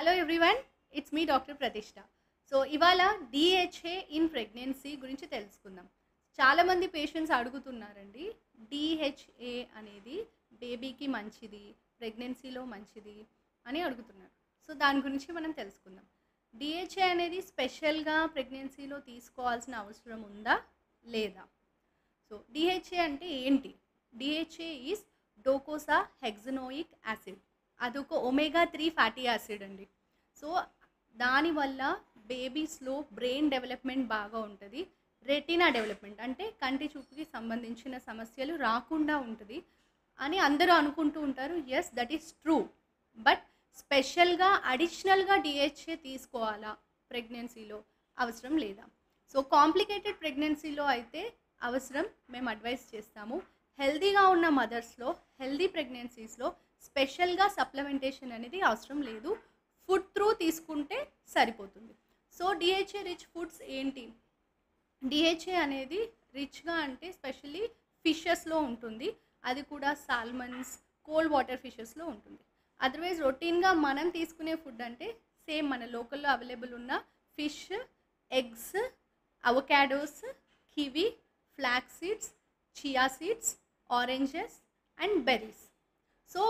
Hello everyone, it's me doctor ప్రతిష్ట. So ఇవాళ DHA in pregnancy గురించి తెలుసుకుందాం. చాలామంది పేషెంట్స్ అడుగుతున్నారండి, డిహెచ్ఏ అనేది బేబీకి మంచిది, ప్రెగ్నెన్సీలో మంచిది అని అడుగుతున్నారు. సో దాని గురించి మనం తెలుసుకుందాం. డిహెచ్ఏ అనేది స్పెషల్గా ప్రెగ్నెన్సీలో తీసుకోవాల్సిన అవసరం ఉందా లేదా? సో డిహెచ్ఏ అంటే ఏంటి? DHA is docosahexaenoic acid. అదొక ఒమేగా 3 ఫ్యాటీ యాసిడ్ అండి. సో దానివల్ల బేబీస్లో బ్రెయిన్ డెవలప్మెంట్ బాగా ఉంటుంది. రెటీనా డెవలప్మెంట్ అంటే కంటి చూపుకి సంబంధించిన సమస్యలు రాకుండా ఉంటుంది అని అందరూ అనుకుంటూ ఉంటారు. Yes, that is true. But స్పెషల్గా అడిషనల్గా డిహెచ్ఏ తీసుకోవాలా ప్రెగ్నెన్సీలో, అవసరం లేదా? సో కాంప్లికేటెడ్ ప్రెగ్నెన్సీలో అయితే అవసరం, మేము అడ్వైస్ చేస్తాము. హెల్దీగా ఉన్న మదర్స్లో, హెల్దీ ప్రెగ్నెన్సీస్లో స్పెషల్గా సప్లిమెంటేషన్ అనేది అవసరం లేదు. ఫుడ్ త్రూ తీసుకుంటే సరిపోతుంది. సో డిహెచ్ఏ రిచ్ ఫుడ్స్ ఏంటి? డిహెచ్ఏ అనేది రిచ్గా అంటే స్పెషల్లీ ఫిషెస్లో ఉంటుంది. అది కూడా సాల్మన్స్, కోల్డ్ వాటర్ ఫిషెస్లో ఉంటుంది. అదర్వైజ్ రొటీన్గా మనం తీసుకునే ఫుడ్ అంటే సేమ్ మన లోకల్లో అవైలబుల్ ఉన్న fish, eggs, avocados, kiwi, flax seeds, chia seeds, oranges and berries. So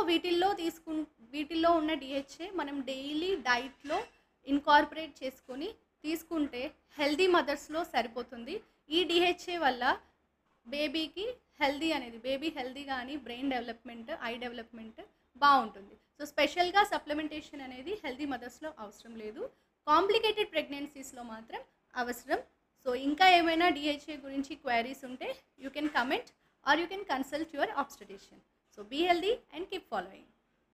వీటిల్లో ఉన్న డిహెచ్ఏ మనం డైలీ డైట్లో ఇన్కార్పొరేట్ చేసుకొని తీసుకుంటే హెల్దీ మదర్స్లో సరిపోతుంది. ఈ డిహెచ్ఏ వల్ల బేబీ హెల్దీ కానీ బ్రెయిన్ డెవలప్మెంట్, ఐ డెవలప్మెంట్ బాగుంటుంది. సో స్పెషల్గా సప్లిమెంటేషన్ అనేది హెల్దీ మదర్స్లో అవసరం లేదు. కాంప్లికేటెడ్ ప్రెగ్నెన్సీస్లో మాత్రం అవసరం. సో ఇంకా ఏమైనా డిహెచ్ఏ గురించి క్వైరీస్ ఉంటే you can comment or you can consult your obstetrician. So be healthy and keep following.